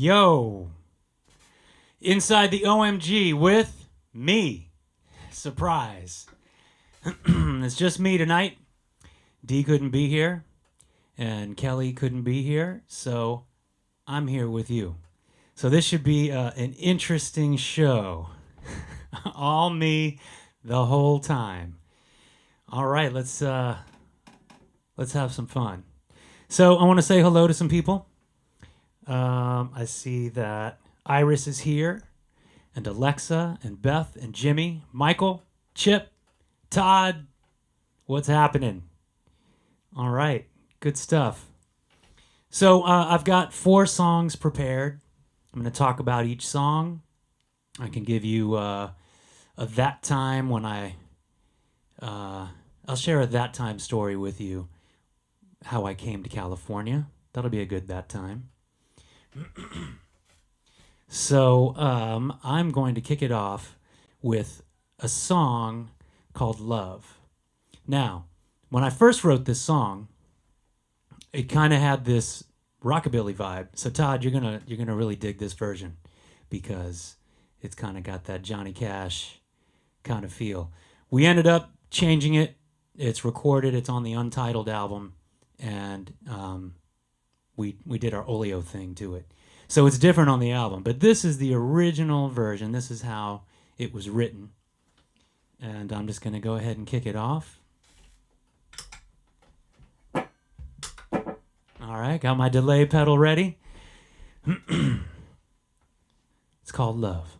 Yo, inside the OMG with me. Surprise. It's just me tonight. Dee couldn't be here, and Kelly couldn't be here, so I'm here with you. So this should be an interesting show. All me the whole time. All right, let's have some fun. So I want to say hello to some people. I see that Iris is here, and Alexa, and Beth, and Jimmy, Michael, Chip, Todd. What's happening? All right, good stuff. So I've got 4 songs prepared. I'm going to talk about each song. I can give you a that time when I'll share a that time story with you, how I came to California. That'll be a good that time. So I'm going to kick it off with a song called Love. Now, when I first wrote this song, it kind of had this rockabilly vibe. So Todd, you're gonna really dig this version because it's kind of got that Johnny Cash kind of feel. We ended up changing it. It's recorded. It's on the Untitled album, and we did our Olio thing to it. So it's different on the album, but this is the original version. This is how it was written. And I'm just going to go ahead and kick it off. All right, got my delay pedal ready. It's called Love.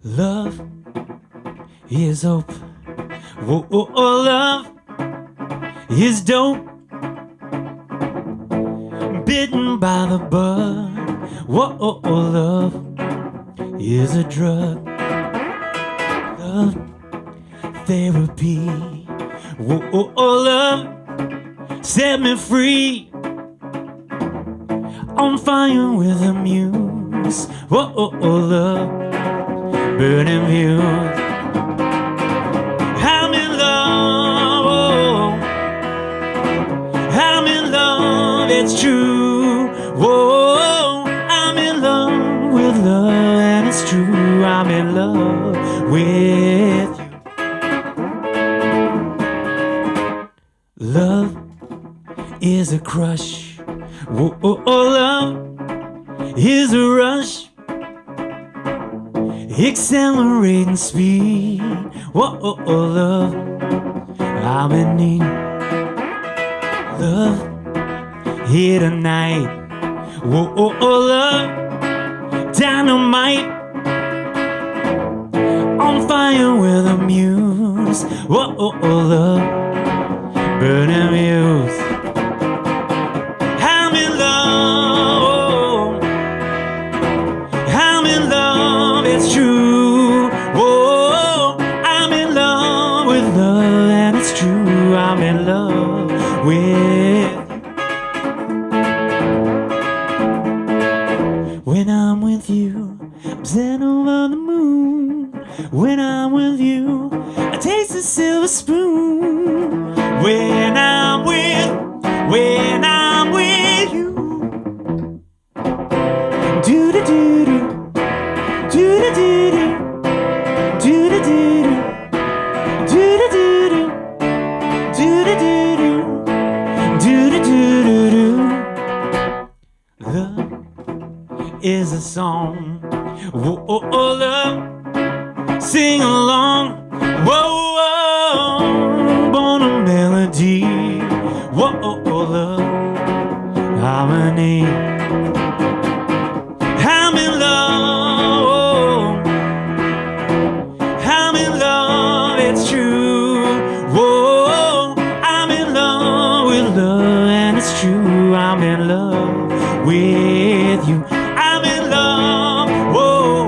Love is hope. Whoa, oh, oh, love is dope. Bitten by the bud. Whoa, oh, oh, love is a drug. Love therapy. Whoa, oh, oh, love set me free. On fire with a muse. Whoa, oh, oh, love burning views. I'm in love, oh. I'm in love, it's true. Whoa, I'm in love with love, and it's true. I'm in love with you. Love is a crush. Whoa, oh, oh, love is a rush. Accelerating speed. Whoa, oh, oh, love, I'm in need. Love here tonight. Whoa, oh, oh, love, dynamite. On fire with a muse. Whoa, oh, oh, love, burning muse. I'm in love. I'm in love, it's true. Whoa, I'm in love with love, and it's true. I'm in love with you. When I'm with you, I'm sent over the moon. When I'm with you, I taste the silver spoon. When I'm with you. Do-do-do-do. Do-do-do-do. Do-do-do-do. Do-do-do-do. Do-do-do-do. Do-do-do-do-do. Love is a song. Whoa, oh, oh, love, sing along. Whoa, whoa, born a melody. Whoa, oh, oh, love, harmony. I'm in love, I'm in love, it's true. Whoa, I'm in love with love, and it's true. I'm in love with you. I'm in love, whoa,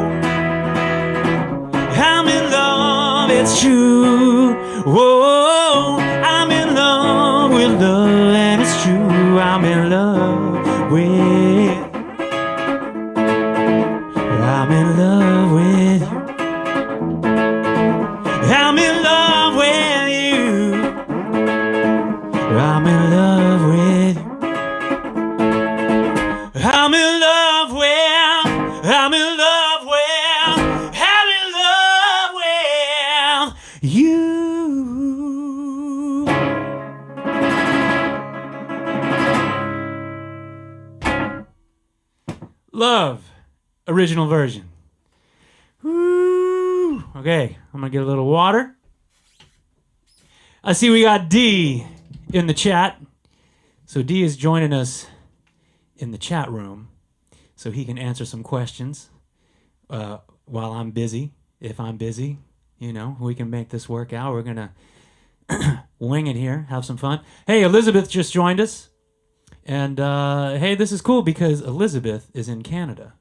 I'm in love, it's true. Whoa, I'm in love with love, and it's true. I'm in love with. I'm in love with you. I'm in love with Love, original version. Woo! Okay, I'm gonna get a little water. I see we got D in the chat. So D is joining us in the chat room so he can answer some questions while I'm busy. If I'm busy, you know, we can make this work out. We're gonna wing it here, have some fun. Hey, Elizabeth just joined us. And hey, this is cool because Elizabeth is in Canada.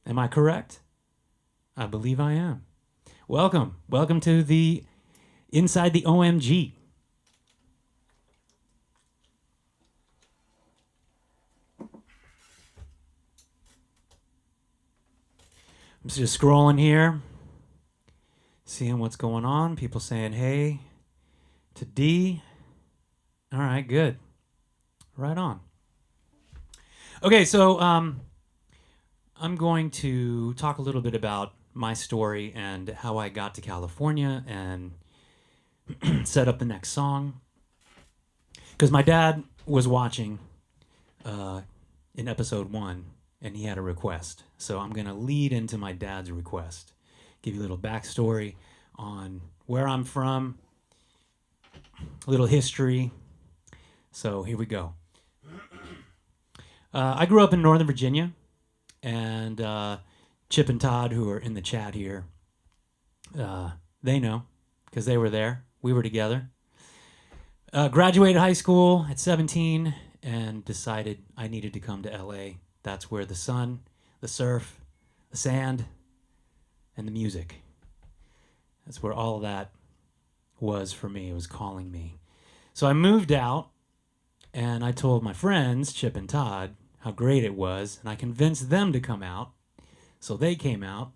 Am I correct? I believe I am. Welcome. Welcome to the Inside the OMG. I'm just scrolling here, seeing what's going on. People saying hey to D. All right, good. Right on. Okay, so I'm going to talk a little bit about my story and how I got to California and set up the next song. Because my dad was watching in episode 1, and he had a request. So I'm going to lead into my dad's request, give you a little backstory on where I'm from, a little history. So here we go. I grew up in Northern Virginia, and Chip and Todd, who are in the chat here, they know because they were there. We were together. Graduated high school at 17 and decided I needed to come to LA. That's where the sun, the surf, the sand, and the music. That's where all of that was for me. It was calling me. So I moved out, and I told my friends, Chip and Todd, how great it was, and I convinced them to come out. So they came out,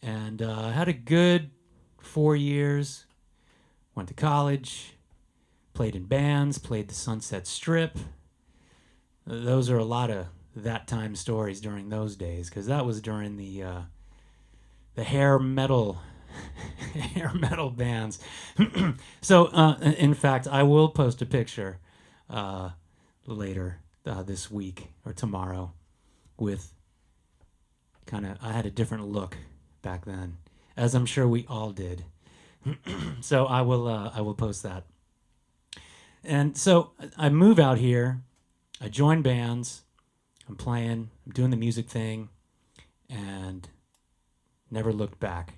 and had a good 4 years, went to college, played in bands, played the Sunset Strip. Those are a lot of that time stories during those days, because that was during the hair metal hair metal bands. So in fact, I will post a picture later this week or tomorrow with I had a different look back then, as I'm sure we all did. So I will post that. And so I move out here, I join bands, I'm playing, I'm doing the music thing, and never looked back.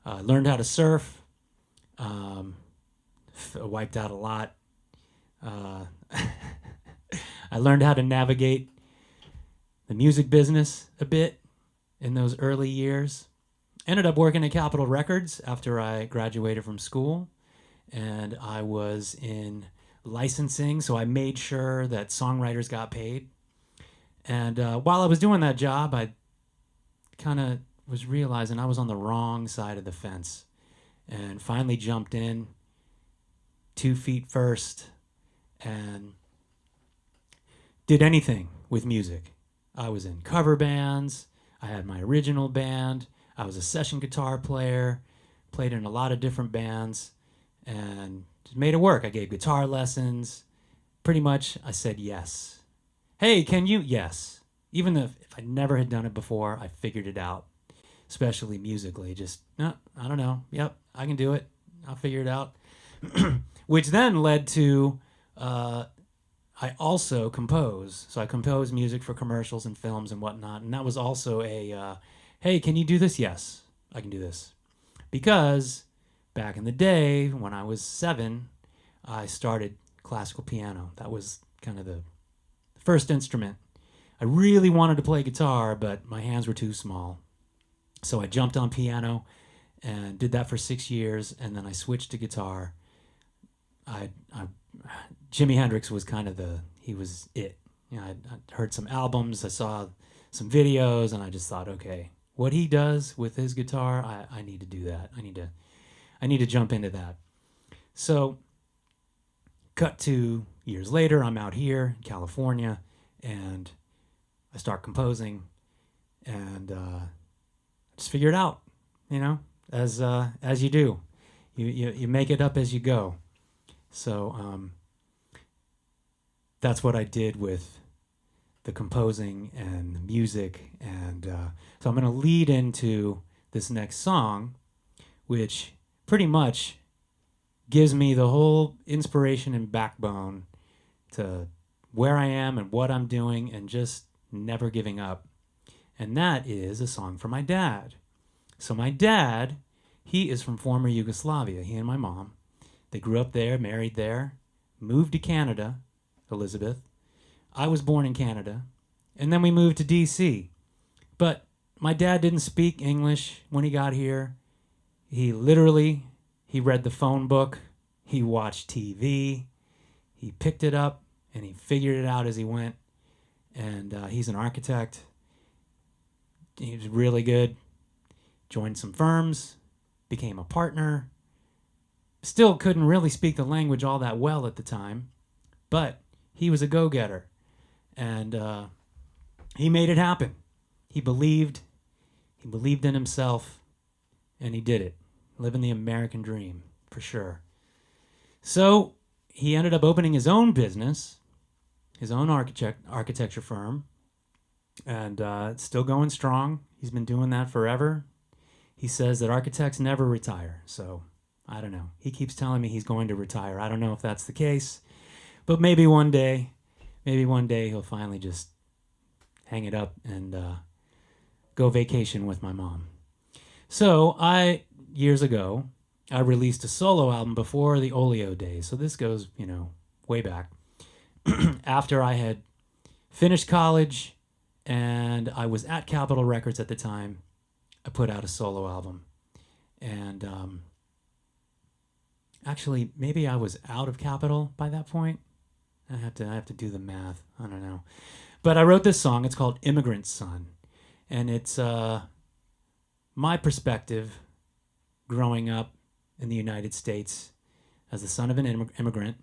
Learned how to surf, wiped out a lot. I learned how to navigate the music business a bit in those early years. Ended up working at Capitol Records after I graduated from school, and I was in licensing, so I made sure that songwriters got paid. And while I was doing that job, I kind of was realizing I was on the wrong side of the fence, and finally jumped in 2 feet first and did anything with music. I was in cover bands, I had my original band, I was a session guitar player, played in a lot of different bands, and just made it work. I gave guitar lessons. Pretty much, I said yes. Hey, can you? Yes. Even if I never had done it before, I figured it out, especially musically. Just, no, I don't know. Yep, I can do it. I'll figure it out. Which then led to, I also compose. So I compose music for commercials and films and whatnot. And that was also a, hey, can you do this? Yes, I can do this. Because back in the day, when I was 7, I started classical piano. That was kind of the first instrument. I really wanted to play guitar, but my hands were too small. So I jumped on piano and did that for 6 years, and then I switched to guitar. Jimi Hendrix was kind of he was it. You know, I heard some albums, I saw some videos, and I just thought, okay, what he does with his guitar, I need to do that. I need to jump into that. So, cut to years later, I'm out here in California, and I start composing, and just figure it out, you know, as you do. You make it up as you go. So that's what I did with the composing and the music. And so I'm going to lead into this next song, which pretty much gives me the whole inspiration and backbone to where I am and what I'm doing and just never giving up. And that is a song for my dad. So my dad, he is from former Yugoslavia. He and my mom, they grew up there, married there, moved to Canada, Elizabeth. I was born in Canada, and then we moved to D.C. But my dad didn't speak English when he got here. He read the phone book, he watched TV, he picked it up, and he figured it out as he went. And he's an architect. He was really good. Joined some firms, became a partner. Still couldn't really speak the language all that well at the time, but he was a go-getter. And he made it happen. He believed in himself, and he did it. Living the American dream, for sure. So he ended up opening his own business, his own architecture firm, and it's still going strong. He's been doing that forever. He says that architects never retire, so I don't know. He keeps telling me he's going to retire. I don't know if that's the case, but maybe one day he'll finally just hang it up and go vacation with my mom. So years ago, I released a solo album before the Olio days. So this goes, way back. After I had finished college and I was at Capitol Records at the time, I put out a solo album. And actually, maybe I was out of Capitol by that point. I have to do the math. I don't know. But I wrote this song. It's called Immigrant Son. And it's my perspective growing up in the United States as the son of an immigrant.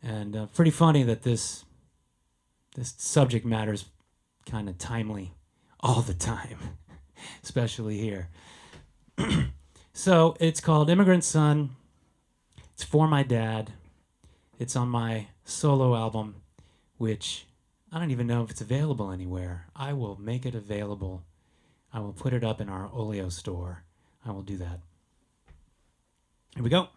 And pretty funny that this subject matter is kind of timely all the time, especially here. So it's called Immigrant Son. It's for my dad. It's on my solo album, which I don't even know if it's available anywhere. I will make it available. I will put it up in our Olio store. I will do that. Here we go.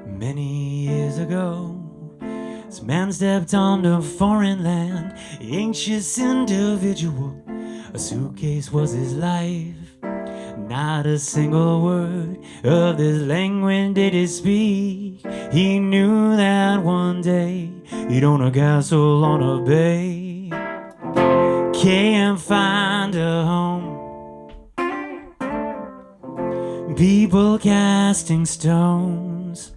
Many years ago, this man stepped onto foreign land, anxious individual. A suitcase was his life. Not a single word of this language did he speak. He knew that one day he'd own a castle on a bay. Can't find a home. People casting stones.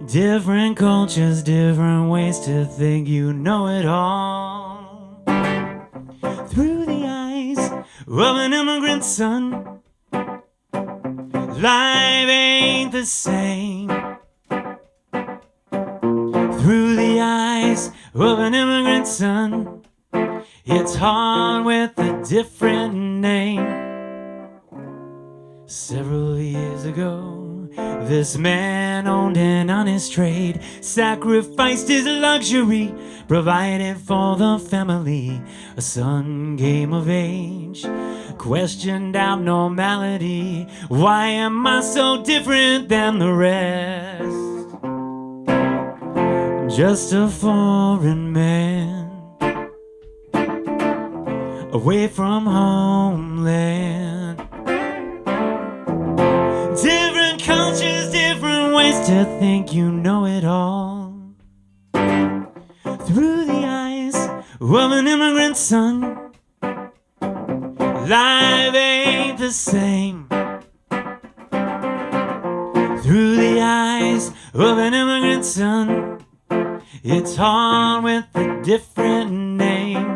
Different cultures, different ways to think you know it all. Through the eyes of an immigrant son, life ain't the same. Through the eyes of an immigrant son, it's hard with a different name. Several years ago, this man owned an honest trade, sacrificed his luxury, provided for the family. A son came of age, questioned abnormality. Why am I so different than the rest? Just a foreign man, away from homeland. Different cultures, different ways to think you know it all. Through the eyes of an immigrant son, life ain't the same. Through the eyes of an immigrant immigrant son. It's on with a different name.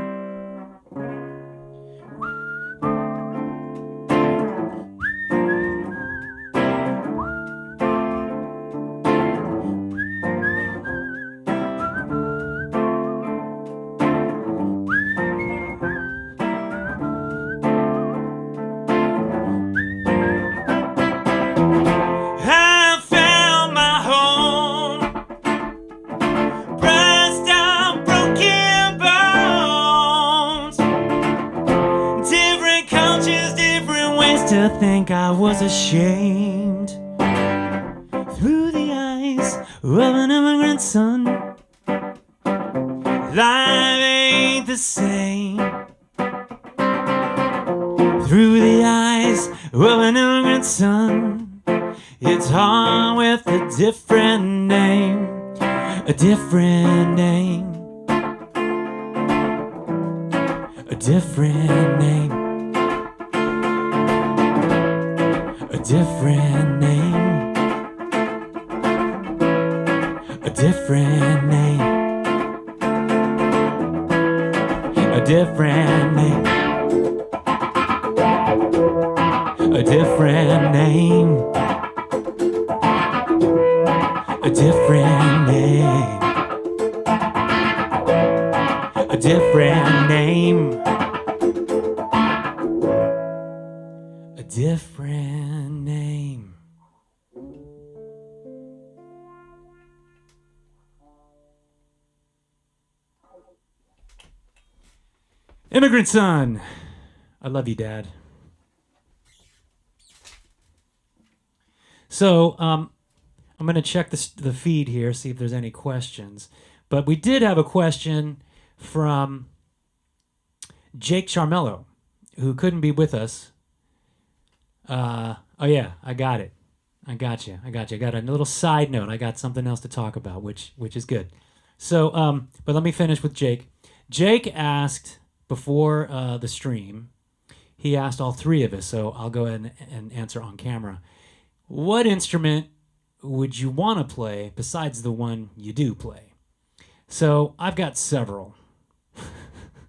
I found my home, pressed down broken bones. Different cultures, different ways to think. I was ashamed through the eyes of an immigrant son. Life ain't the same through the eyes of an immigrant son. It's on with a different name, a different name, a different name, a different name, a different name, a different name, a different name. A different name. A different name. A different name. Immigrant son. I love you, Dad. So, I'm going to check the feed here, see if there's any questions. But we did have a question from Jake Charmello, who couldn't be with us. Oh, yeah, I got it. I got you. I got a little side note. I got something else to talk about, which is good. So, but let me finish with Jake. Jake asked before the stream, he asked all three of us, so I'll go ahead and answer on camera. What instrument would you want to play besides the one you do play? So I've got several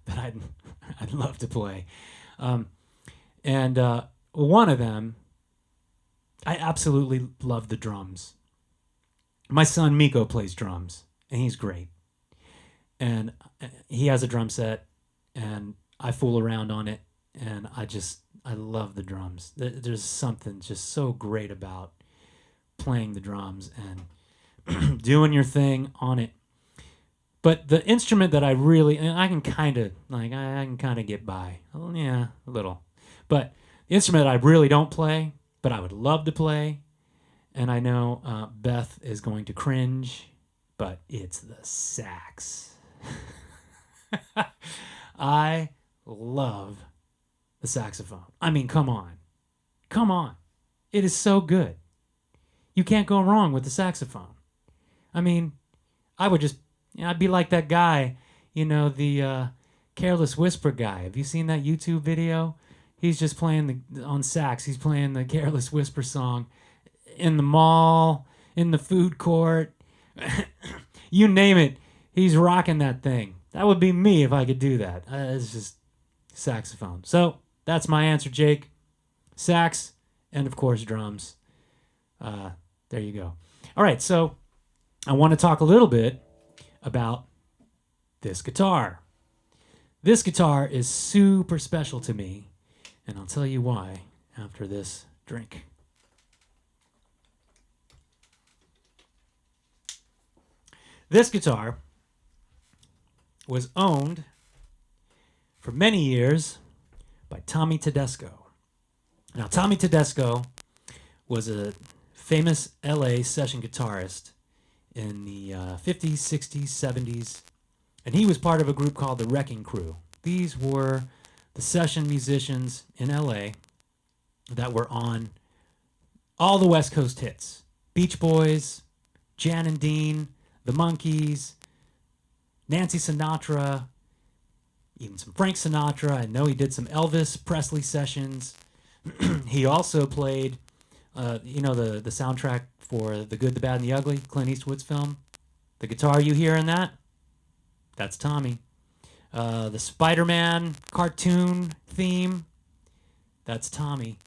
that I'd love to play. And one of them, I absolutely love the drums. My son Miko plays drums, and he's great. And he has a drum set, and I fool around on it, and I love the drums. There's something just so great about playing the drums and doing your thing on it. But the instrument that I really, and I can kind of get by. Oh, yeah, a little. But the instrument I really don't play, but I would love to play, and I know Beth is going to cringe, but it's the sax. I love the saxophone. I mean, come on. Come on. It is so good. You can't go wrong with the saxophone. I mean, I'd be like that guy, the Careless Whisper guy. Have you seen that YouTube video? He's just playing on sax. He's playing the Careless Whisper song in the mall, in the food court. You name it, he's rocking that thing. That would be me if I could do that. It's just saxophone. So that's my answer, Jake. Sax and, of course, drums. There you go. All right, so I want to talk a little bit about this guitar. This guitar is super special to me, and I'll tell you why after this drink. This guitar was owned for many years by Tommy Tedesco. Now, Tommy Tedesco was a famous LA session guitarist in the 50s, 60s, 70s, and he was part of a group called the Wrecking Crew. These were the session musicians in LA that were on all the West Coast hits. Beach Boys, Jan and Dean, the Monkees, Nancy Sinatra, even some Frank Sinatra. I know he did some Elvis Presley sessions. He also played, the soundtrack for The Good, the Bad, and the Ugly, Clint Eastwood's film. The guitar you hear in that, that's Tommy. The Spider-Man cartoon theme, that's Tommy.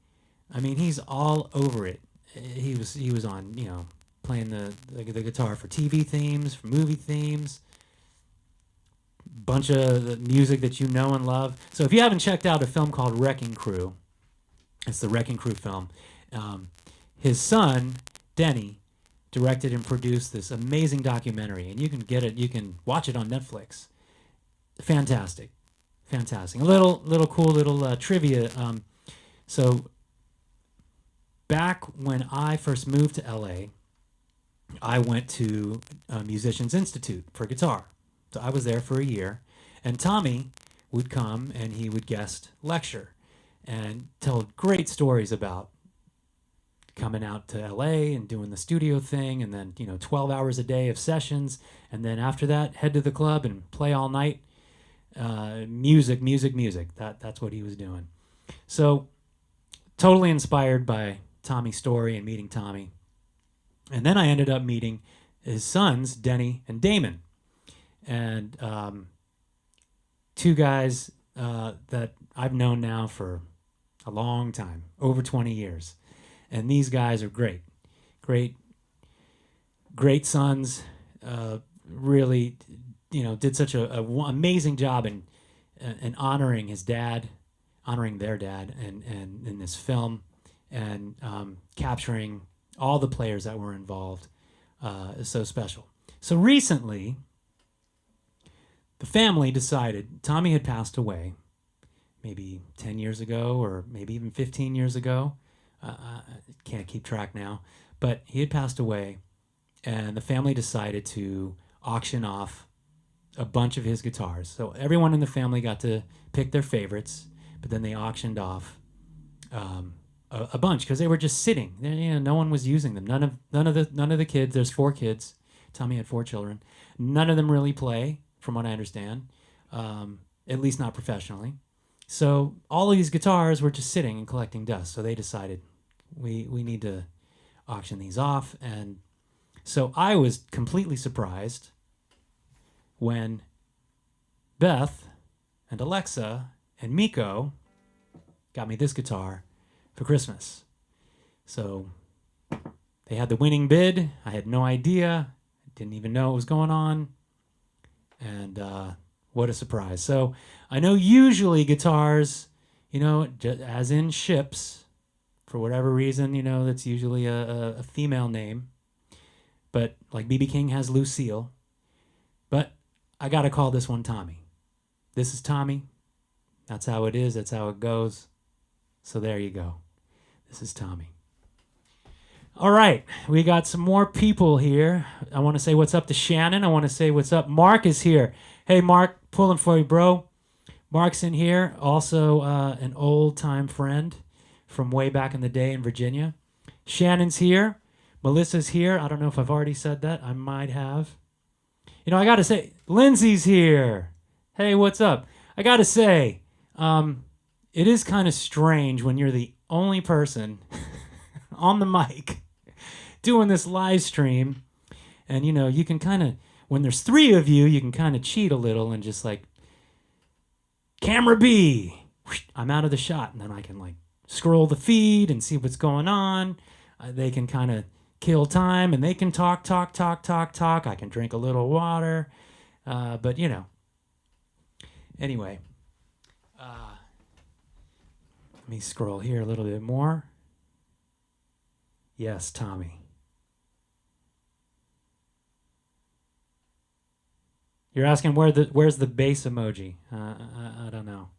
I mean, he's all over it. He was on, playing the guitar for TV themes, for movie themes, bunch of the music that you know and love. So if you haven't checked out a film called Wrecking Crew, it's the Wrecking Crew film. His son, Denny, directed and produced this amazing documentary, and you can get it. You can watch it on Netflix. Fantastic. A little cool little trivia. So back when I first moved to LA, I went to a Musicians Institute for guitar. So I was there for a year, and Tommy would come and he would guest lecture and tell great stories about coming out to LA and doing the studio thing, and then 12 hours a day of sessions, and then after that head to the club and play all night. Music. That's what he was doing. So totally inspired by Tommy's story and meeting Tommy. And then I ended up meeting his sons, Denny and Damon. And two guys that I've known now for a long time, over 20 years. And these guys are great sons. Really, did such a amazing job in honoring their dad, and in this film, and capturing all the players that were involved. Is so special. So recently, the family decided Tommy had passed away, maybe 10 years ago, or maybe even 15 years ago. I can't keep track now, but he had passed away, and the family decided to auction off a bunch of his guitars. So everyone in the family got to pick their favorites, but then they auctioned off a bunch because they were just sitting. No one was using them. None of the kids. There's 4 kids. Tommy had 4 children. None of them really play, from what I understand, at least not professionally. So all of these guitars were just sitting and collecting dust. So they decided we need to auction these off. And so I was completely surprised when Beth and Alexa and Miko got me this guitar for Christmas. So they had the winning bid. I had no idea. Didn't even know what was going on. And what a surprise. So I know usually guitars, as in ships, for whatever reason, that's usually a female name. But like B.B. King has Lucille. But I got to call this one Tommy. This is Tommy. That's how it is. That's how it goes. So there you go. This is Tommy. All right. We got some more people here. I want to say what's up to Shannon. I want to say what's up. Mark is here. Hey, Mark. Pulling for you, bro. Mark's in here. Also an old-time friend from way back in the day in Virginia. Shannon's here. Melissa's here. I don't know if I've already said that. I might have. I got to say, Lindsay's here. Hey, what's up? I got to say, it is kind of strange when you're the only person on the mic doing this live stream. And, you can kind of, when there's 3 of you, you can kind of cheat a little and just like, camera B, I'm out of the shot. And then I can like scroll the feed and see what's going on. They can kind of kill time, and they can talk. I can drink a little water. But, anyway. Let me scroll here a little bit more. Yes, Tommy. You're asking where's the bass emoji? I don't know.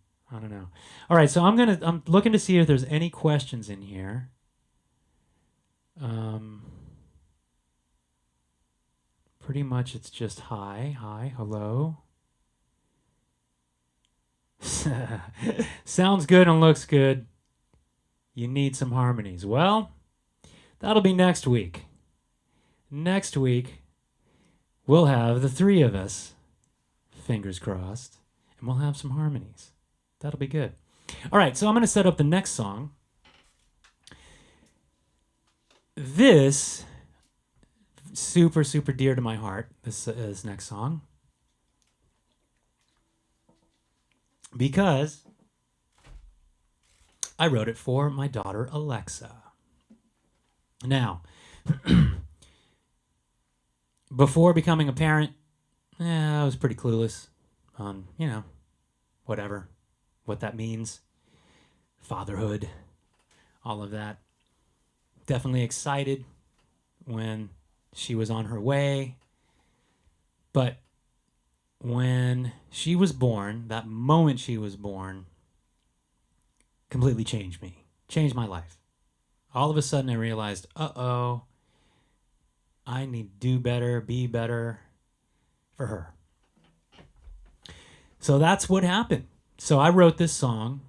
All right, so I'm looking to see if there's any questions in here. Pretty much it's just hi, hello. Sounds good and looks good. You need some harmonies. Well, that'll be next week. Next week, we'll have the 3 of us, fingers crossed, and we'll have some harmonies. That'll be good. All right, so I'm going to set up the next song. This super, super dear to my heart, this next song. Because I wrote it for my daughter, Alexa. Now, before becoming a parent, I was pretty clueless on, whatever, what that means. Fatherhood, all of that. Definitely excited when she was on her way. But when she was born, that moment she was born, completely changed me, changed my life. All of a sudden I realized, I need to do better, be better for her. So that's what happened. So I wrote this song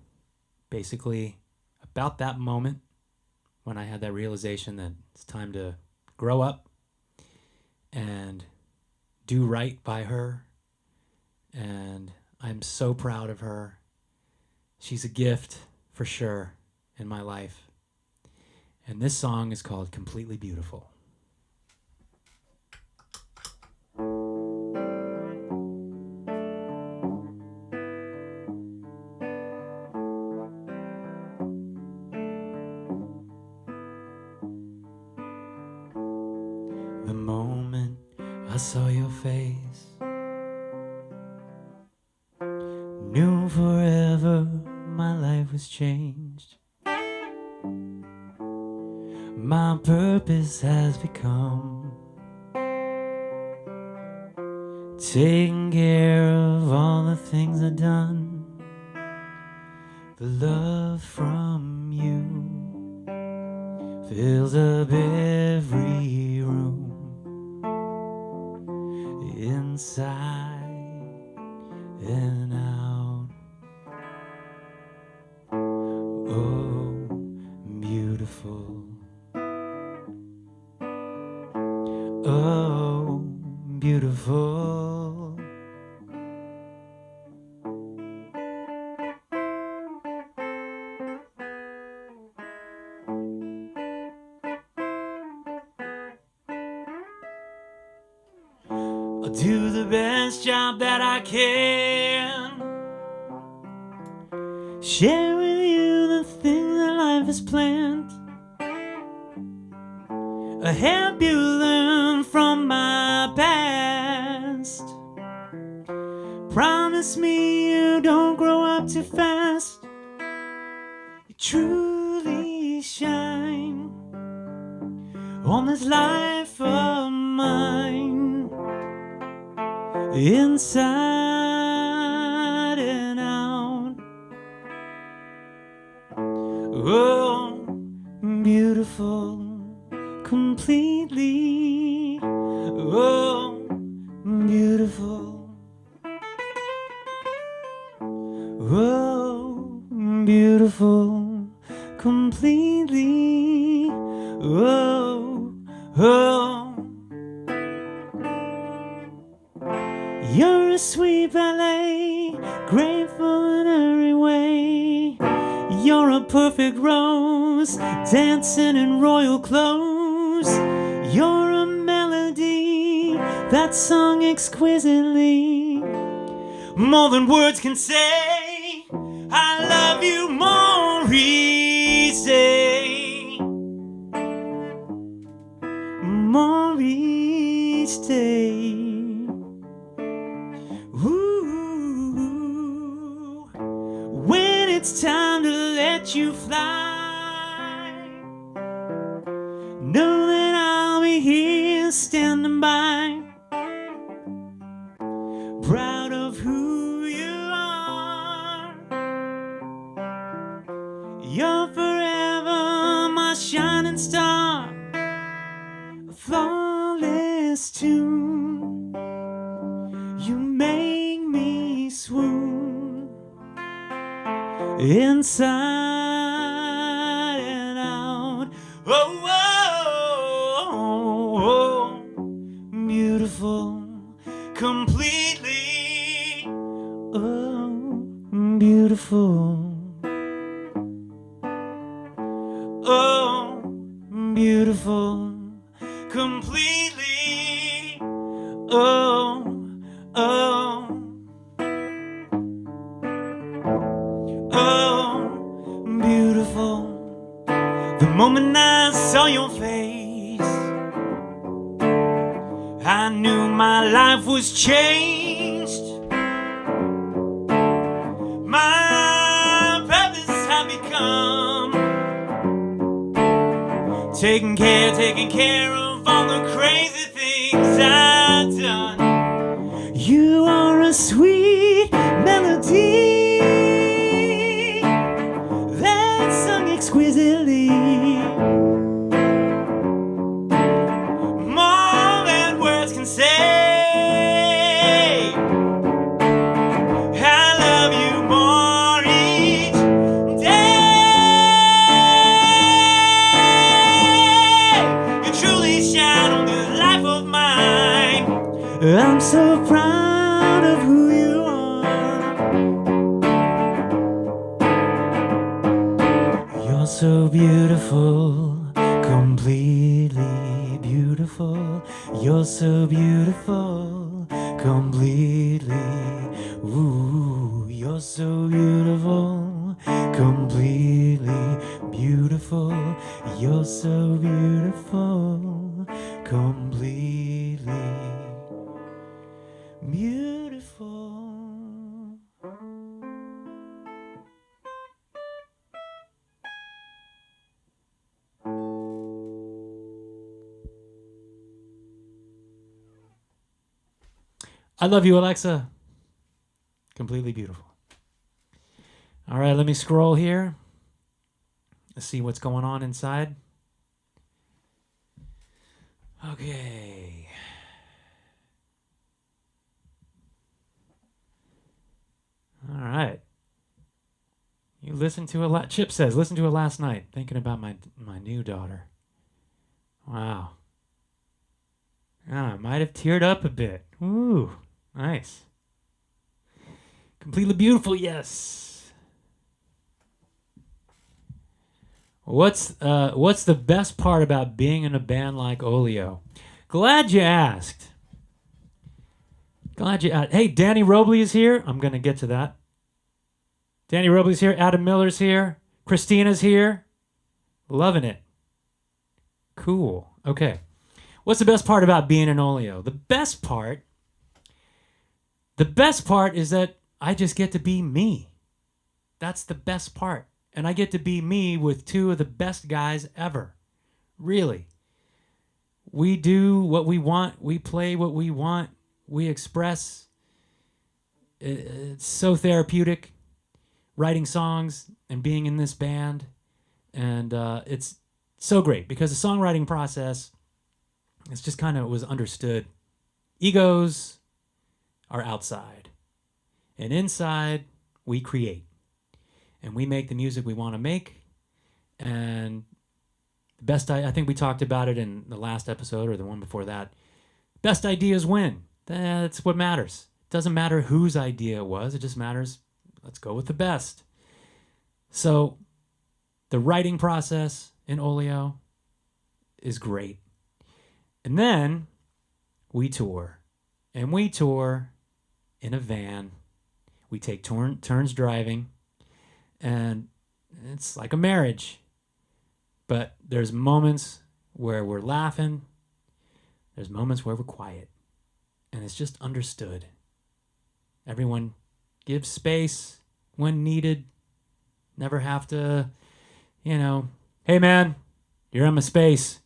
basically about that moment when I had that realization that it's time to grow up and do right by her. And I'm so proud of her. She's a gift for sure in my life. And this song is called Completely Beautiful. The moment I saw your face, knew forever my life was changed. My purpose has become taking care of all the things I've done. The love from you fills up every room, inside and out. Oh, beautiful. Oh, beautiful. I'll do the best job that I can, share with you the things that life has planned. I help you learn from my past. Promise me you don't grow up too fast. You truly shine on this life of mine, inside and out. Oh, beautiful. Completely, oh, beautiful, oh, beautiful, completely, oh, oh. You're a sweet ballet, grateful in every way. You're a perfect rose, dancing in royal clothes. You're a melody that's sung exquisitely, more than words can say. I love you more each day, more each day. Ooh, when it's time to let you fly, know that I'll be here standing by, proud of who you are. You're forever my shining star, a flawless tune. You make me swoon, inside and out. Oh, oh, oh, oh, beautiful, completely, oh, beautiful, oh, beautiful, completely. Oh, oh, oh, beautiful. The moment I saw your face, I knew my life was changed. My purpose had become taking care of all the crazy things I've done. You are a sweet melody that's sung exquisitely, more than words can say. I love you more each day. You truly shine on this life of mine. I'm so proud of who you are. You're so beautiful, completely beautiful. You're so beautiful, completely. Ooh, you're so beautiful, completely beautiful. You're so beautiful, completely beautiful. I love you, Alexa. Completely beautiful. All right, let me scroll here. Let's see what's going on inside. Okay. All right. You listened to it. Chip says, listen to it last night, thinking about my new daughter. Wow. I might have teared up a bit. Ooh, nice. Completely beautiful, yes. What's the best part about being in a band like Olio? Glad you asked. Hey, Danny Robley is here. I'm going to get to that. Danny Robley's here. Adam Miller's here. Christina's here. Loving it. Cool. Okay. What's the best part about being in Olio? The best part is that I just get to be me. That's the best part. And I get to be me with two of the best guys ever. Really. We do what we want. We play what we want. We express. It's so therapeutic, writing songs and being in this band. And it's so great because the songwriting process, it's just kind of was understood. Egos are outside. And inside, we create. And we make the music we want to make. And the best, I think we talked about it in the last episode or the one before that. Best ideas win. That's what matters. It doesn't matter whose idea it was. It just matters, let's go with the best. So the writing process in Olio is great. And then we tour. And we tour in a van. We take turns driving. And it's like a marriage. But there's moments where we're laughing. There's moments where we're quiet. And it's just understood. Everyone gives space when needed. Never have to, hey man, you're in my space,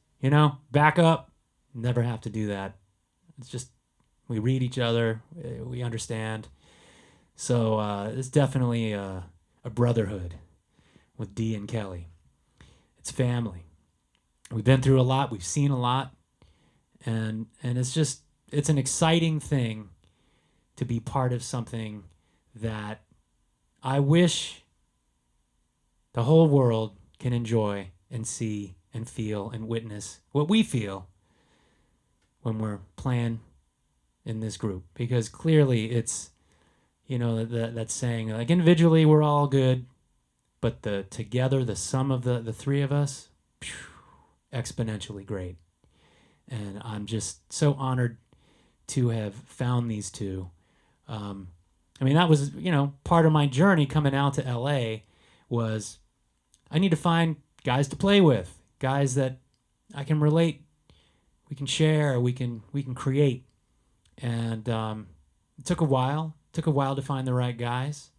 back up. Never have to do that. It's just, we read each other. We understand. So it's definitely a brotherhood with Dee and Kelly. It's family. We've been through a lot. We've seen a lot. And it's an exciting thing to be part of something that I wish the whole world can enjoy and see and feel and witness what we feel when we're playing in this group. Because clearly it's, that saying, like individually we're all good, but together, the sum of the three of us, exponentially great. And I'm just so honored to have found these two. I mean, that was, part of my journey coming out to LA was I need to find guys to play with, guys that I can relate, we can share, we can create. And it took a while. Took a while to find the right guys,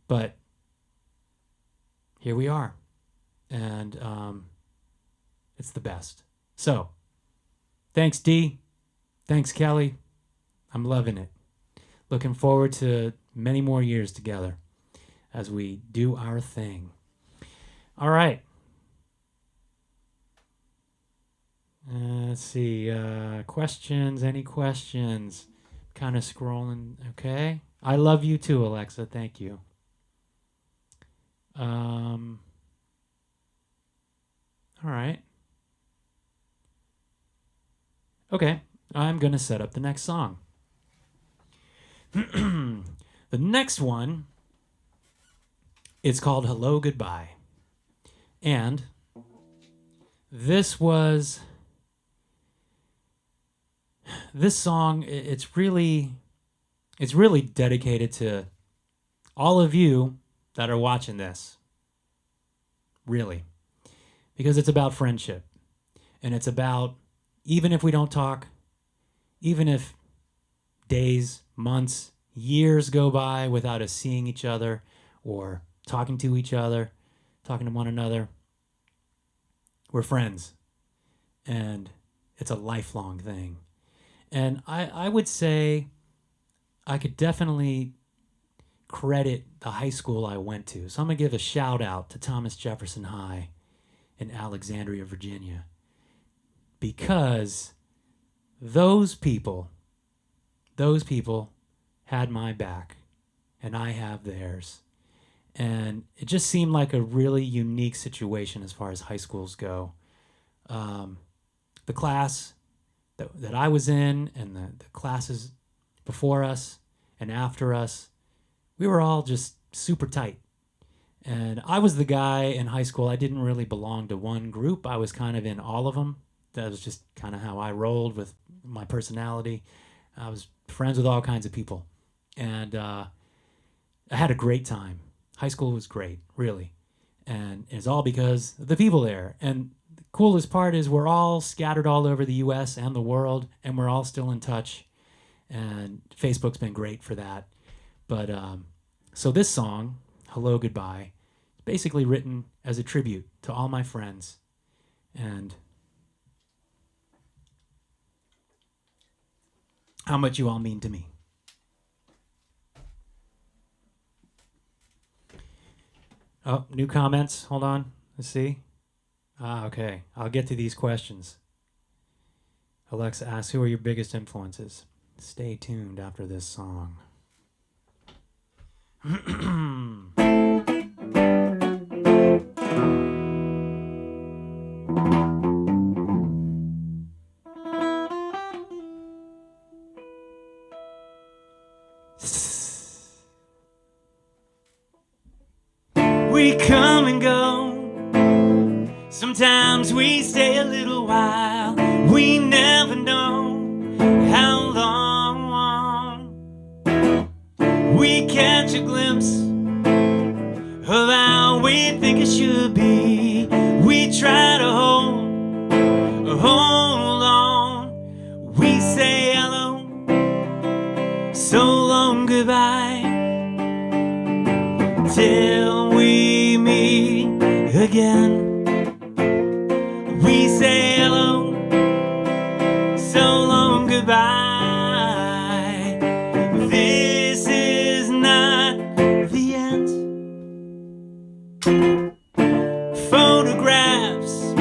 but here we are. And it's the best. So, thanks, Dee. Thanks, Kelly. I'm loving it. Looking forward to many more years together as we do our thing. All right. Let's see. Questions? Any questions? Kind of scrolling. Okay. I love you too, Alexa. Thank you. All right. Okay. I'm going to set up the next song. The next one is called Hello Goodbye. And this song, it's really dedicated to all of you that are watching this. Really. Because it's about friendship. And it's about, even if we don't talk, even if days, months, years go by without us seeing each other or talking to each other, talking to one another, we're friends. And it's a lifelong thing. And I would say I could definitely credit the high school I went to. So I'm going to give a shout out to Thomas Jefferson High in Alexandria, Virginia. Because those people had my back and I have theirs. And it just seemed like a really unique situation as far as high schools go. The class that I was in and the classes before us and after us, we were all just super tight. And I was the guy in high school, I didn't really belong to one group. I was kind of in all of them. That was just kind of how I rolled with my personality. I was friends with all kinds of people. And I had a great time. High school was great, really. And it's all because of the people there. And the coolest part is we're all scattered all over the U.S. and the world, and we're all still in touch. And Facebook's been great for that. But so this song, Hello Goodbye, is basically written as a tribute to all my friends. And how much you all mean to me. Oh, new comments. Hold on. Let's see. Okay. I'll get to these questions. Alexa asks, who are your biggest influences? Stay tuned after this song. We come and go. Sometimes we stay a little while. We never know how long. We catch a glimpse of how we think it should be. We try to hold on. We say hello, so long goodbye, till we meet again. We say hello, so long goodbye. This is not the end. Photographs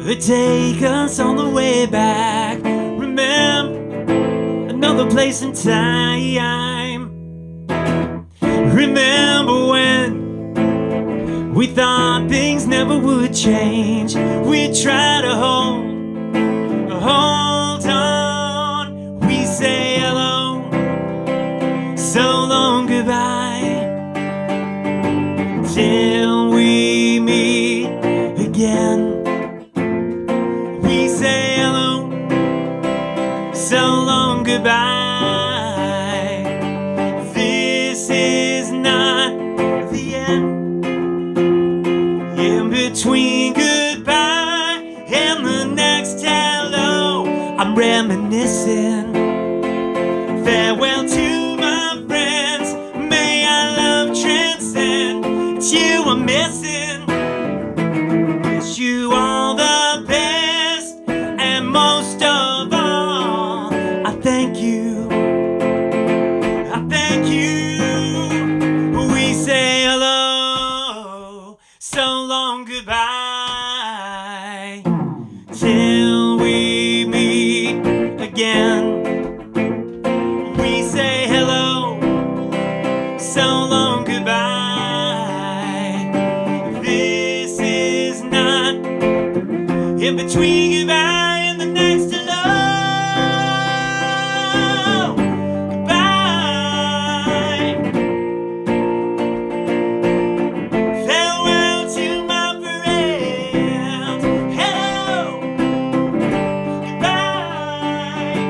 that take us on the way back. Remember another place and time. Remember when we thought things never would change. We try to hold on. We say hello, so long goodbye, till we meet again. We say hello, I'm reminiscing. Farewell to my friends. May our love transcend. It's you I'm missing. Wish you all the best. And most of all, I thank you. I thank you. We say hello. So long, goodbye. Till we meet again. We say hello, so long, goodbye. This is not in between goodbye and the next hello. Goodbye. Farewell to my friends. Hello. Goodbye.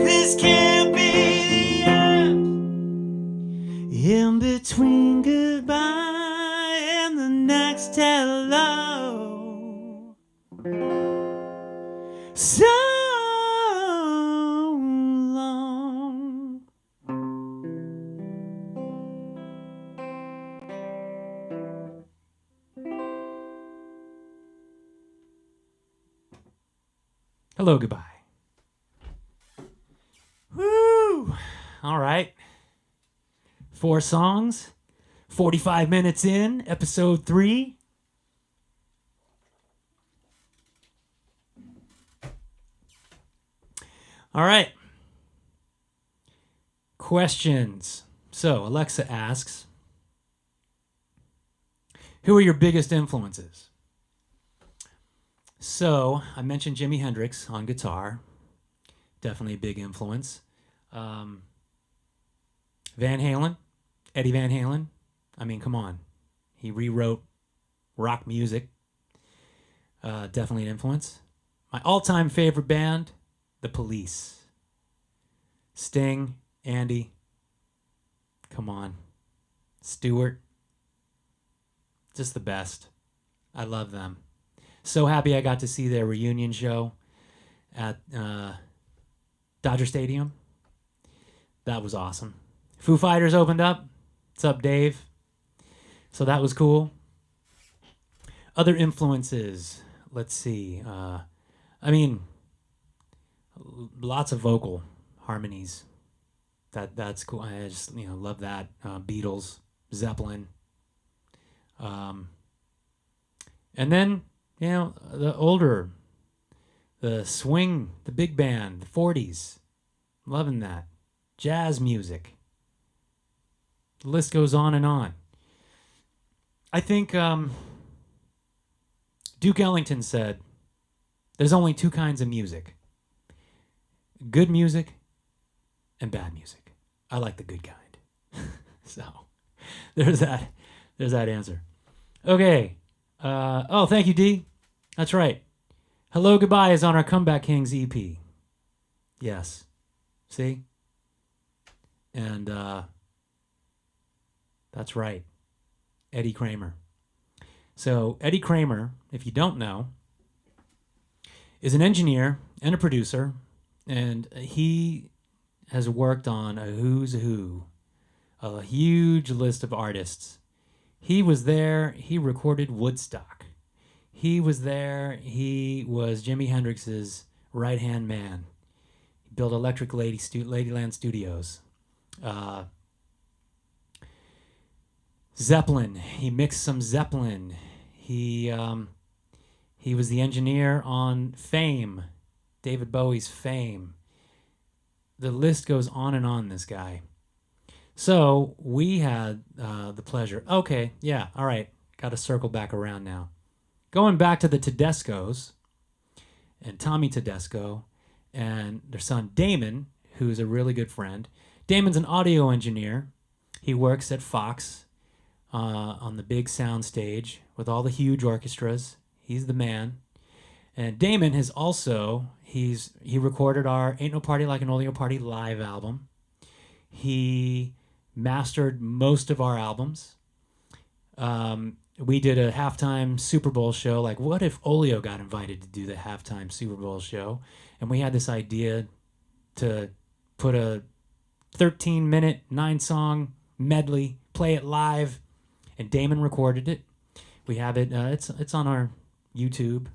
This can't be the end. In between goodbye and the next hello. So long. Hello, goodbye. Woo! All right. 4 songs, 45 minutes in, episode 3. All right. Questions. So, Alexa asks, who are your biggest influences? So, I mentioned Jimi Hendrix on guitar. Definitely a big influence. Van Halen, Eddie Van Halen. I mean, come on. He rewrote rock music. Definitely an influence. My all-time favorite band, The Police. Sting, Andy. Come on. Stewart. Just the best. I love them. So happy I got to see their reunion show at Dodger Stadium. That was awesome. Foo Fighters opened up. What's up, Dave? So that was cool. Other influences. Let's see. I mean, lots of vocal harmonies. That's cool. I just love that. Beatles, Zeppelin. And then the swing, the big band, the 40s. Loving that. Jazz music. The list goes on and on. I think Duke Ellington said, there's only 2 kinds of music. Good music and bad music. I like the good kind. So there's that answer. Okay. Thank you, D. That's right. Hello, Goodbye is on our Comeback Kings EP. Yes. See? And that's right. Eddie Kramer. So Eddie Kramer, if you don't know, is an engineer and a producer, and he has worked on a who's who, a huge list of artists. He was there. He recorded Woodstock. He was there. He was Jimi Hendrix's right-hand man. He built Electric Ladyland Studios. Zeppelin. He mixed some Zeppelin. He was the engineer on Fame, David Bowie's Fame. The list goes on and on, this guy. So we had the pleasure. Okay, yeah, all right. Got to circle back around now. Going back to the Tedescos and Tommy Tedesco and their son Damon, who's a really good friend. Damon's an audio engineer. He works at Fox on the big sound stage with all the huge orchestras. He's the man. And Damon has also, he recorded our Ain't No Party Like an Olio Party live album. He mastered most of our albums. we did a halftime Super Bowl show. Like, what if Olio got invited to do the halftime Super Bowl show? And we had this idea to put a 13-minute, 9-song medley, play it live, and Damon recorded it. We have it. It's on our YouTube.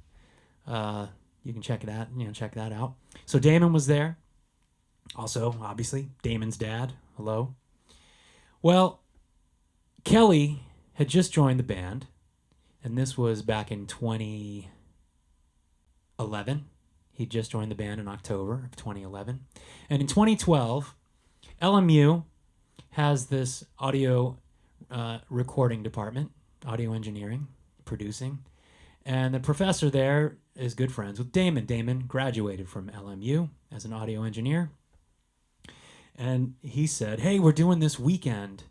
You can check it out. Check that out. So Damon was there. Also, obviously, Damon's dad. Hello. Well, Kelly had just joined the band, and this was back in 2011. He just joined the band in October of 2011. And in 2012, LMU has this audio recording department, audio engineering, producing. And the professor there is good friends with Damon. Damon graduated from LMU as an audio engineer. And he said, hey, we're doing this weekend.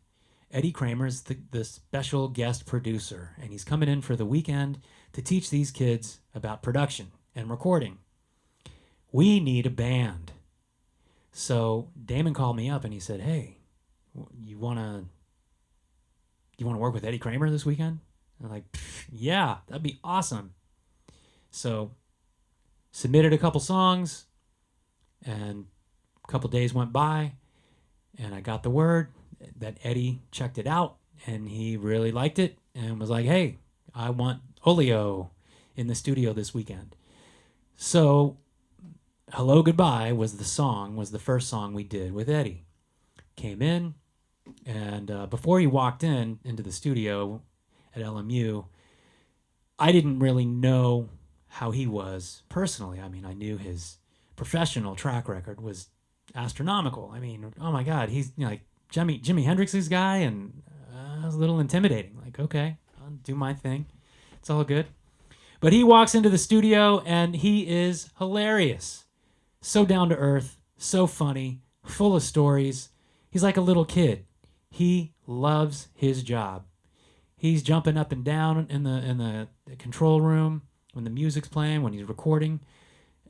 Eddie Kramer's the special guest producer, and he's coming in for the weekend to teach these kids about production and recording. We need a band. So Damon called me up and he said, hey, you want to work with Eddie Kramer this weekend? I'm like, yeah, that'd be awesome. So submitted a couple songs, and a couple days went by, and I got the word that Eddie checked it out, and he really liked it and was like, hey, I want Olio in the studio this weekend. So Hello Goodbye was the first song we did with Eddie. Came in, and before he walked into the studio at LMU, I didn't really know how he was personally. I mean, I knew his professional track record was astronomical. I mean, oh my God, he's like Jimi Hendrix's guy, and it was a little intimidating. Like, okay, I'll do my thing. It's all good. But he walks into the studio, and he is hilarious. So down to earth, so funny, full of stories. He's like a little kid. He loves his job. He's jumping up and down in the control room when the music's playing, when he's recording.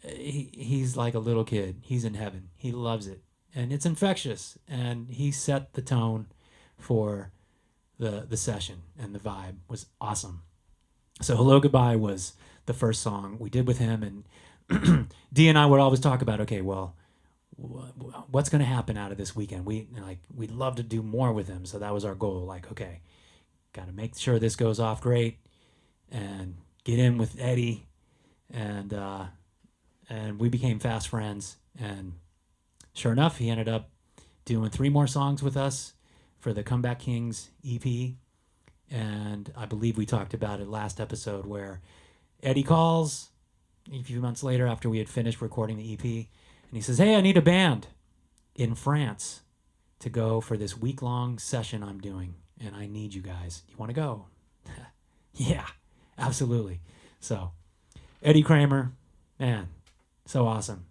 He's like a little kid. He's in heaven. He loves it. And it's infectious. And he set the tone for the session, and the vibe was awesome. So Hello Goodbye was the first song we did with him, and Dee and I would always talk about, okay, well, what's going to happen out of this weekend? We'd love to do more with him. So that was our goal. Like, okay, got to make sure this goes off great and get in with Eddie. And we became fast friends. And sure enough, he ended up doing 3 more songs with us for the Comeback Kings EP. And I believe we talked about it last episode, where Eddie calls a few months later after we had finished recording the EP. And he says, hey, I need a band in France to go for this week-long session I'm doing. And I need you guys. You want to go? Yeah, absolutely. So Eddie Kramer, man, so awesome.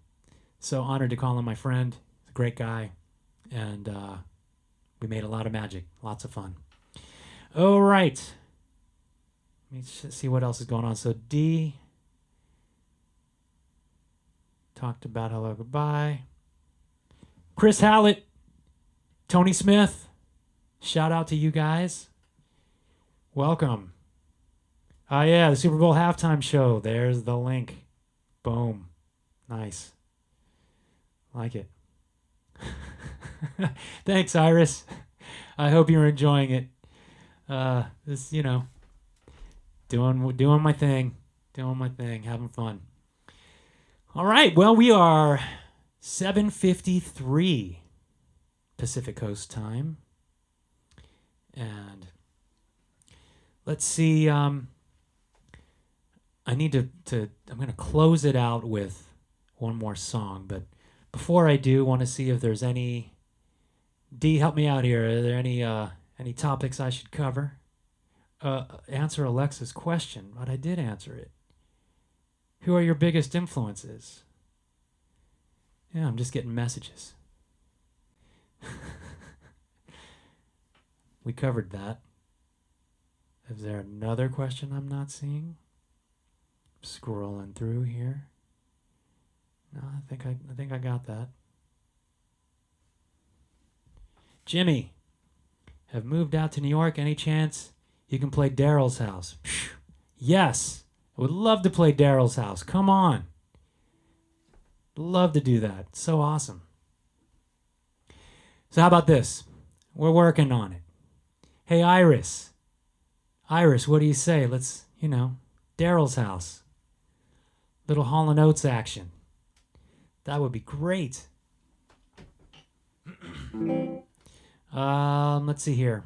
So honored to call him my friend. He's a great guy. And we made a lot of magic. Lots of fun. All right. Let me see what else is going on. So Dee talked about Hello Goodbye. Chris Hallett, Tony Smith, shout out to you guys. Welcome. Oh yeah, the Super Bowl halftime show. There's the link. Boom. Nice. Like it. Thanks, Iris. I hope you're enjoying it. This, doing my thing, having fun. All right, well, we are 7:53 Pacific Coast time, and let's see. I need to. I'm going to close it out with one more song, but before I do, want to see if there's any. Dee, help me out here. Are there any topics I should cover? Answer Alexa's question, but I did answer it. Who are your biggest influences? Yeah, I'm just getting messages. We covered that. Is there another question I'm not seeing? Scrolling through here. No, I think I got that. Jimmy, have moved out to New York. Any chance You can play Daryl's house. Phew. Yes. I would love to play Daryl's house. Come on. Love to do that. So awesome. So how about this? We're working on it. Hey, Iris. Iris, what do you say? Let's, Daryl's house. Little Hall & Oates action. That would be great. Let's see here.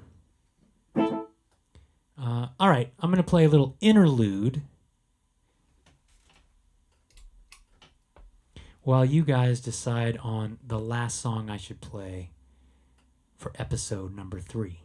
All right, I'm going to play a little interlude while you guys decide on the last song I should play for episode number 3.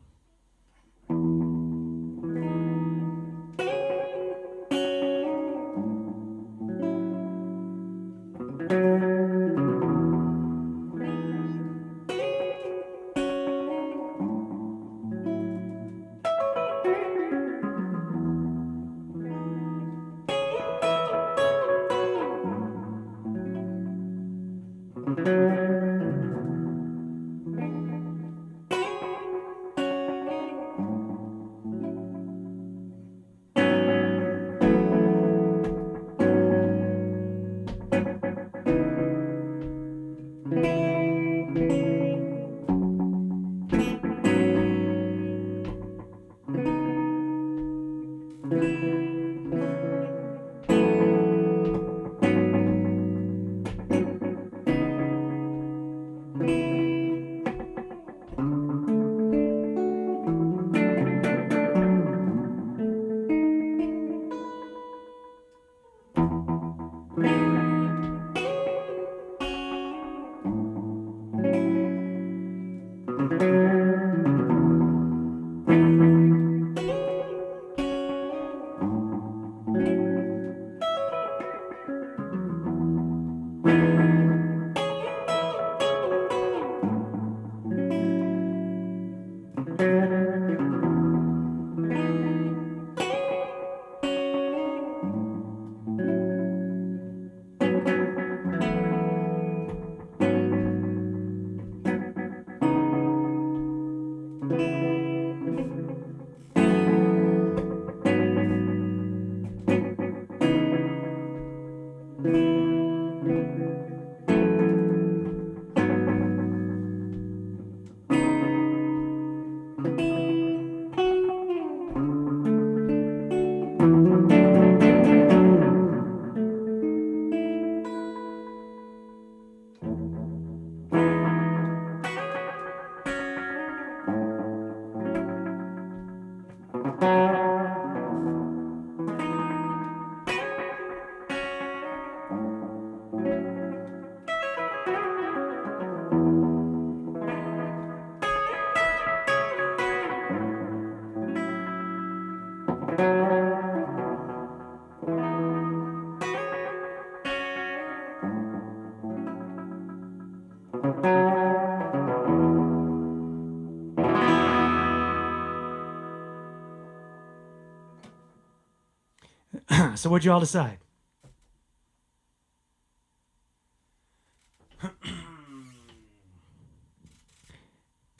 So what'd you all decide?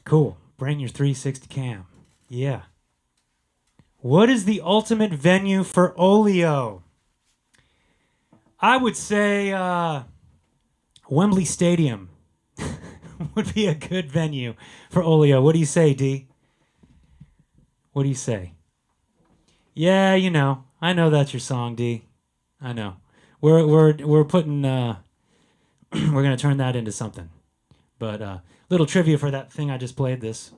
Cool. Bring your 360 cam. Yeah. What is the ultimate venue for Olio? I would say Wembley Stadium would be a good venue for Olio. What do you say, D? What do you say? Yeah, I know that's your song, D. I know. We're putting we're gonna turn that into something. But little trivia for that thing I just played. This.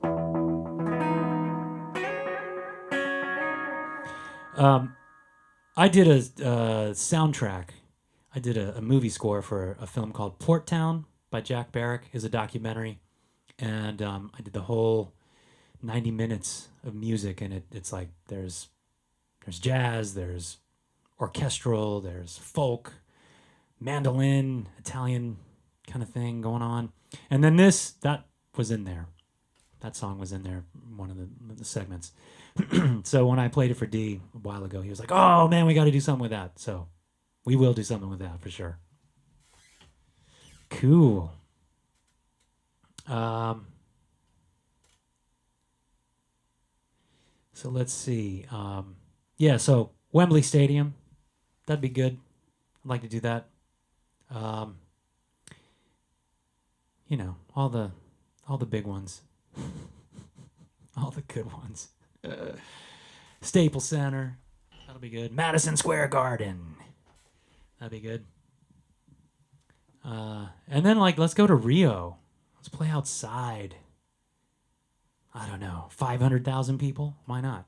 I did a soundtrack. I did a movie score for a film called Port Town by Jack Barrick. It's a documentary, and I did the whole 90 minutes of music, and it's like there's jazz, there's orchestral, there's folk, mandolin, Italian kind of thing going on. And then that was in there. That song was in there, one of the segments. So when I played it for D a while ago, he was like, oh man, we got to do something with that. So we will do something with that for sure. Cool. So So let's see. Yeah, so Wembley Stadium. That'd be good. I'd like to do that. Um, you know, all the big ones. All the good ones. Staples Center. That'll be good. Madison Square Garden. That'd be good. And then, like, let's go to Rio. Let's play outside. I don't know, 500,000 people? Why not?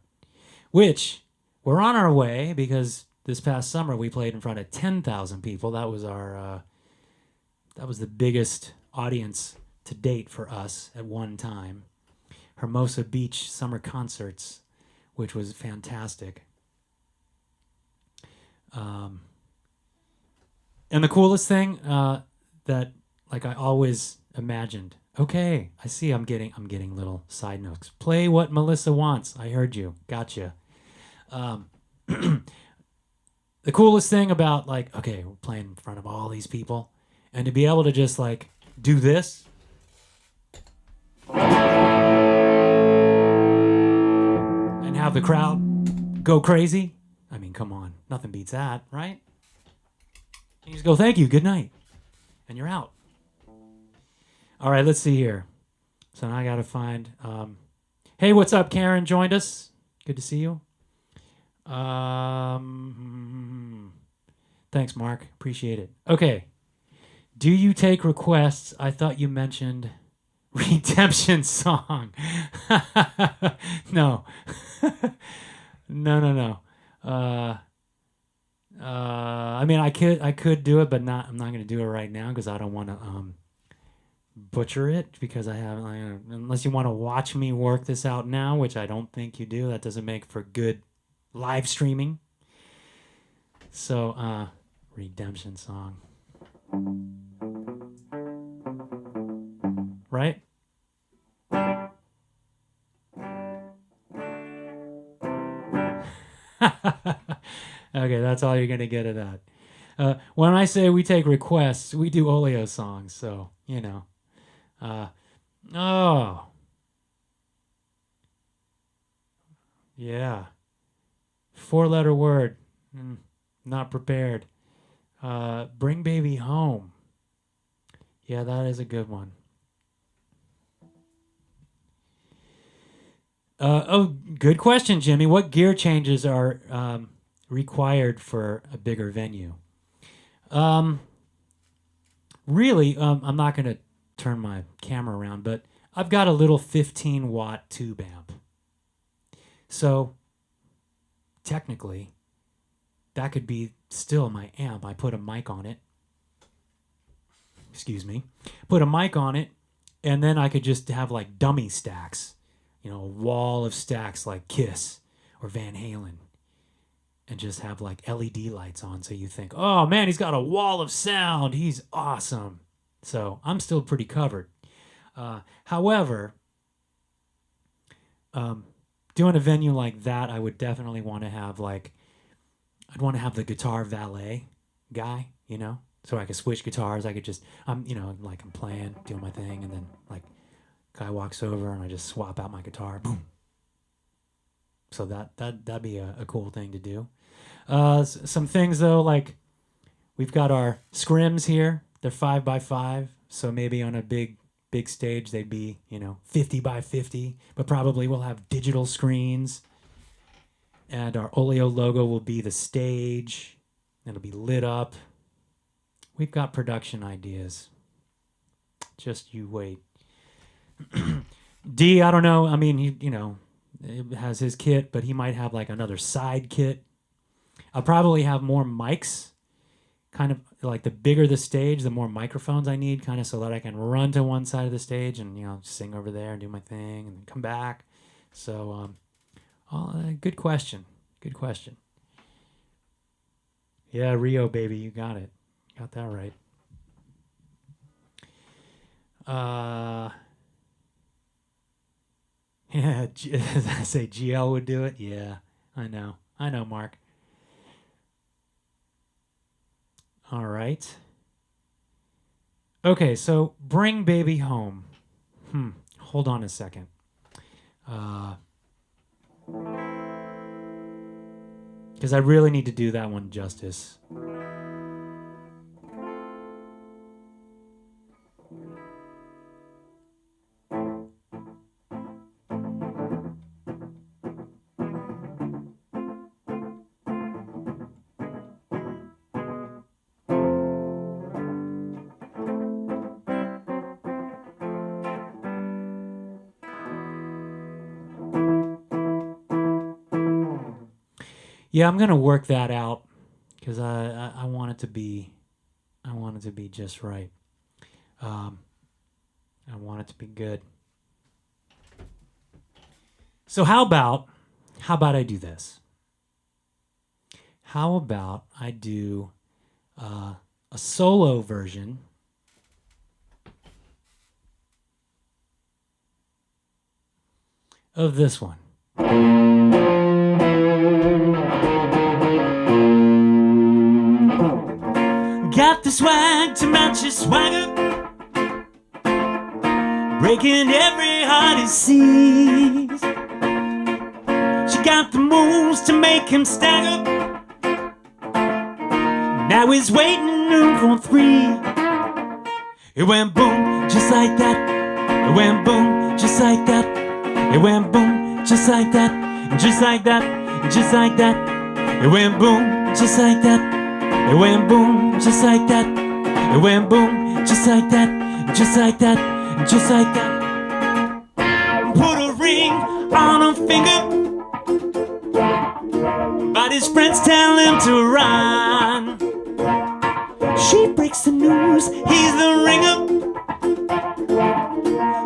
Which, we're on our way because this past summer we played in front of 10,000 people. That was that was the biggest audience to date for us at one time. Hermosa Beach Summer Concerts, which was fantastic. And the coolest thing that, like, I always imagined. Okay, I see. I'm getting little side notes. Play what Melissa wants. I heard you. Gotcha. The coolest thing about, like, okay, we're playing in front of all these people, and to be able to just, like, do this. And have the crowd go crazy. I mean, come on. Nothing beats that, right? You just go, thank you, good night. And you're out. All right, let's see here. So now I got to find... hey, what's up? Karen joined us. Good to see you. Thanks, Mark. Appreciate it. Okay. Do you take requests? I thought you mentioned Redemption Song. No. No. I mean, I could do it, but I'm not going to do it right now because I don't want to butcher it because I haven't. Unless you want to watch me work this out now, which I don't think you do. That doesn't make for good live streaming. So, Redemption Song. Right? Okay, that's all you're going to get of that. When I say we take requests, we do Olio songs, so, you know. Oh. Yeah. 4-letter word. Not prepared. Bring baby home. Yeah, that is a good one. Good question, Jimmy. What gear changes are required for a bigger venue? Really, I'm not going to turn my camera around, but I've got a little 15-watt tube amp. So, technically, that could be still my amp. I put a mic on it. Excuse me. Put a mic on it, and then I could just have, like, dummy stacks. You know, a wall of stacks like Kiss or Van Halen. And just have, like, LED lights on so you think, oh, man, he's got a wall of sound. He's awesome. So I'm still pretty covered. However, doing a venue like that, I would definitely want to have, like, I'd want to have the guitar valet guy, you know, so I could switch guitars. I could just, I'm playing, doing my thing, and then, like, guy walks over and I just swap out my guitar. Boom. So that'd be a cool thing to do. Some things though, like we've got our scrims here. They're 5x5, so maybe on a big stage they'd be 50x50, but probably we'll have digital screens. And our Olio logo will be the stage. It'll be lit up. We've got production ideas. Just you wait. D, I don't know. I mean, he has his kit, but he might have like another side kit. I'll probably have more mics, kind of like the bigger the stage, the more microphones I need, kind of so that I can run to one side of the stage and, sing over there and do my thing and then come back. So, good question. Good question. Yeah, Rio, baby, you got it. Got that right. Yeah, I say GL would do it. Yeah, I know, Mark. All right. Okay, so bring baby home. Hold on a second. because I really need to do that one justice. Yeah, I'm gonna work that out because I want it to be just right. I want it to be good. So how about I do this? How about I do a solo version of this one? Got the swag to match your swagger, breaking every heart it sees. She got the moves to make him stagger. Now he's waiting in room for three. It went boom, just like that. It went boom, just like that. It went boom, just like that. And just like that, and just like that. It went boom, just like that. It went boom, just like that. It went boom, just like that. Just like that, just like that. Put a ring on her finger, but his friends tell him to run. She breaks the news, he's the ringer,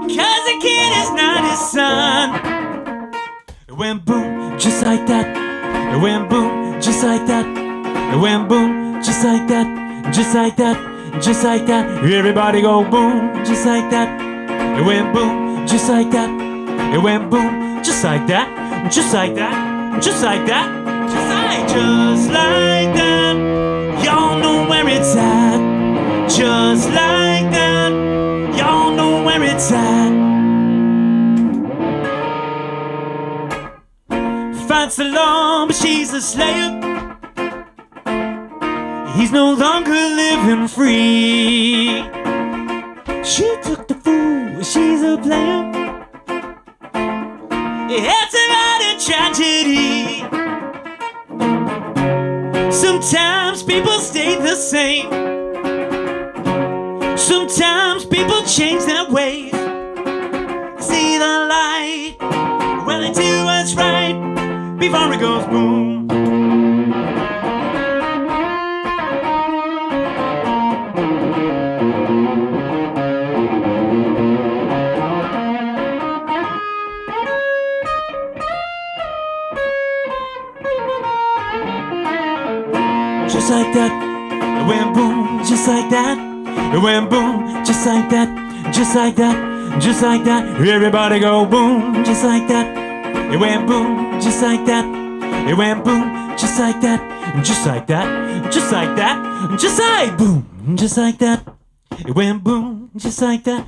'cause the kid is not his son. It went boom, just like that. It went boom, just like that. It went boom, just like that. Just like that, just like that. Everybody go boom, just like that. It went boom, just like that. It went boom, just like that. Just like that, just like that. Just like that. Y'all know where it's at. Just like that. Y'all know where it's at. Fights the law, but she's a slayer. He's no longer living free. She took the fool, she's a player. It's about a tragedy. Sometimes people stay the same. Sometimes people change their ways. See the light when they do what's right before it goes boom. Just like that, it went boom, just like that. It went boom, just like that, just like that, just like that. Everybody go boom, just like that. It went boom, just like that. It went boom, just like that, just like that, just like that, just like boom, just like that. It went boom, just like that.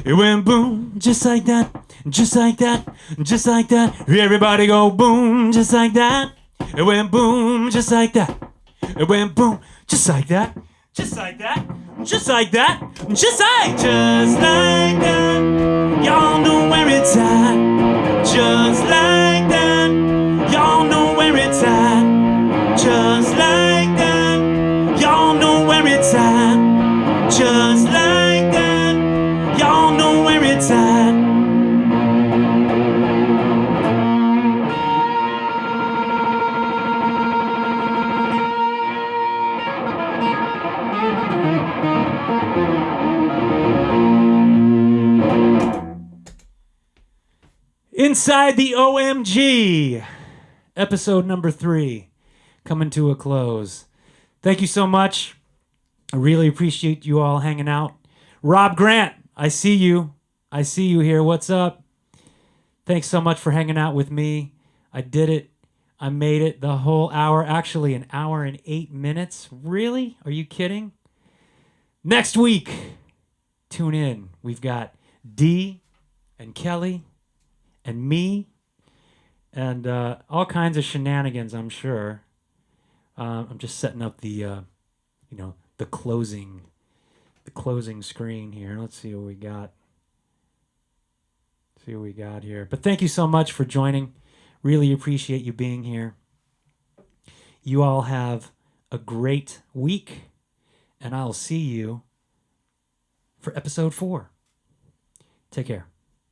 It went boom, just like that, just like that, just like that. Everybody go boom, just like that. It went boom, just like that. It went boom, just like that, just like that, just like that, just like that. Y'all know where it's at. Just like that. Y'all know where it's at. Just like that. Y'all know where it's at. Just like that. Y'all know where it's at. Inside the OMG, episode number 3, coming to a close. Thank you so much. I really appreciate you all hanging out. Rob Grant, I see you. I see you here. What's up? Thanks so much for hanging out with me. I did it. I made it the whole hour. Actually, an hour and 8 minutes. Really? Are you kidding? Next week, tune in. We've got Dee and Kelly and me, and all kinds of shenanigans, I'm sure. I'm just setting up the closing screen here. Let's see what we got. See what we got here. But thank you so much for joining. Really appreciate you being here. You all have a great week, and I'll see you for episode 4. Take care.